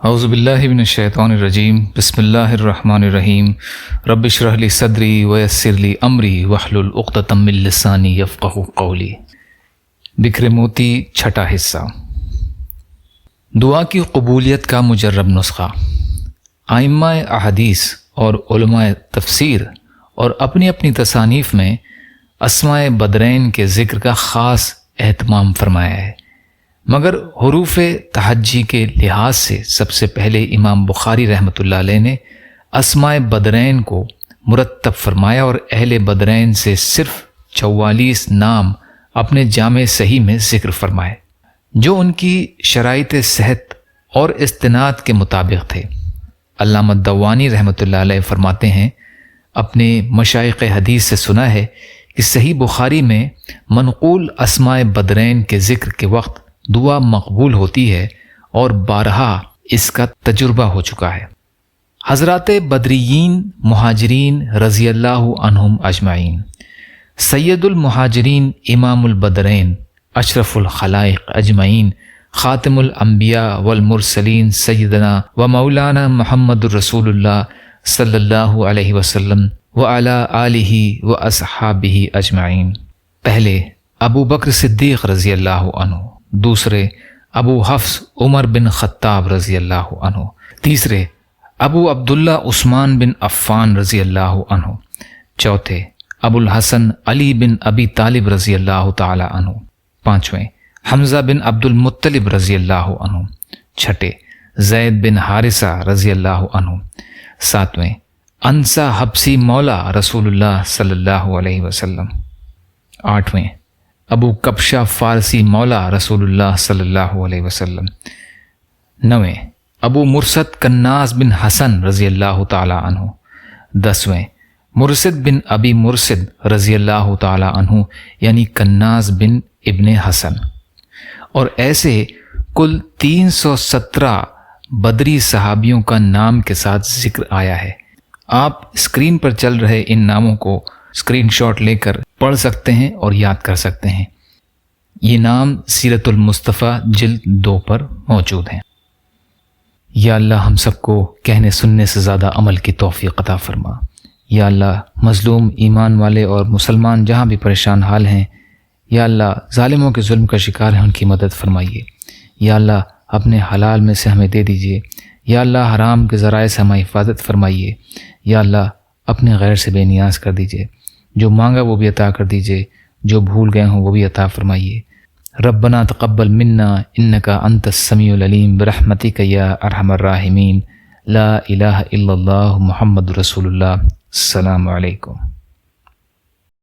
اعوذ باللہ من الشیطان الرجیم بسم اللہ الرحمن الرحیم رب اشرح لی صدری ویسر لی امری واحلل عقدۃ من لسانی یفقہوا قولی۔ بکھرے موتی چھٹا حصہ۔ دعا کی قبولیت کا مجرب نسخہ۔ ائمہ احادیث اور علماء تفسیر اور اپنی اپنی تصانیف میں اسماء بدرین کے ذکر کا خاص اہتمام فرمایا ہے، مگر حروف تہجی کے لحاظ سے سب سے پہلے امام بخاری رحمۃ اللہ علیہ نے اسماء بدرین کو مرتب فرمایا اور اہل بدرین سے صرف 44 نام اپنے جامع صحیح میں ذکر فرمائے، جو ان کی شرائط صحت اور استناد کے مطابق تھے۔ علامہ دوانی رحمۃ اللہ علیہ فرماتے ہیں، اپنے مشائخ حدیث سے سنا ہے کہ صحیح بخاری میں منقول اسماء بدرین کے ذکر کے وقت دعا مقبول ہوتی ہے اور بارہا اس کا تجربہ ہو چکا ہے۔ حضرات بدریین مہاجرین رضی اللہ عنہم اجمعین، سید المہاجرین امام البدرین اشرف الخلائق اجمعین خاتم الانبیاء والمرسلین سیدنا و مولانا محمد الرسول اللہ صلی اللہ علیہ وسلم وعلی آلہ و اصحابہ اجمعین۔ پہلے ابو بکر صدیق رضی اللہ عنہ، دوسرے ابو حفص عمر بن خطاب رضی اللہ عنہ، تیسرے ابو عبداللہ عثمان بن عفان رضی اللہ عنہ، چوتھے ابو الحسن علی بن ابی طالب رضی اللہ تعالی عنہ، پانچویں حمزہ بن عبد المطلب رضی اللہ عنہ، چھٹے زید بن حارثہ رضی اللہ عنہ، ساتویں انسا حبسی مولا رسول اللہ صلی اللہ علیہ وسلم، آٹھویں ابو کبشہ فارسی مولا رسول اللہ صلی اللہ علیہ وسلم، نویں ابو مرسد کناز بن حسن رضی اللہ تعالی عنہ، دسویں مرسد بن ابی مرسد رضی اللہ تعالی عنہ یعنی کناز بن ابن حسن، اور ایسے کل 317 بدری صحابیوں کا نام کے ساتھ ذکر آیا ہے۔ آپ اسکرین پر چل رہے ان ناموں کو اسکرین شاٹ لے کر پڑھ سکتے ہیں اور یاد کر سکتے ہیں۔ یہ نام سیرت المصطفیٰ جلد 2 پر موجود ہیں۔ یا اللہ ہم سب کو کہنے سننے سے زیادہ عمل کی توفیق عطا فرما۔ یا اللہ مظلوم ایمان والے اور مسلمان جہاں بھی پریشان حال ہیں، یا اللہ ظالموں کے ظلم کا شکار ہیں، ان کی مدد فرمائیے۔ یا اللہ اپنے حلال میں سے ہمیں دے دیجیے۔ یا اللہ حرام کے ذرائع سے ہمیں حفاظت فرمائیے۔ یا اللہ اپنے غیر سے بے نیاز کر دیجیے، جو مانگا وہ بھی عطا کر دیجیے، جو بھول گئے ہوں وہ بھی عطا فرمائیے۔ ربنا تقبل منا انک انت السمیع العلیم برحمتک یا ارحم الراحمین۔ لا الہ الا اللہ محمد رسول اللہ۔ السلام علیکم۔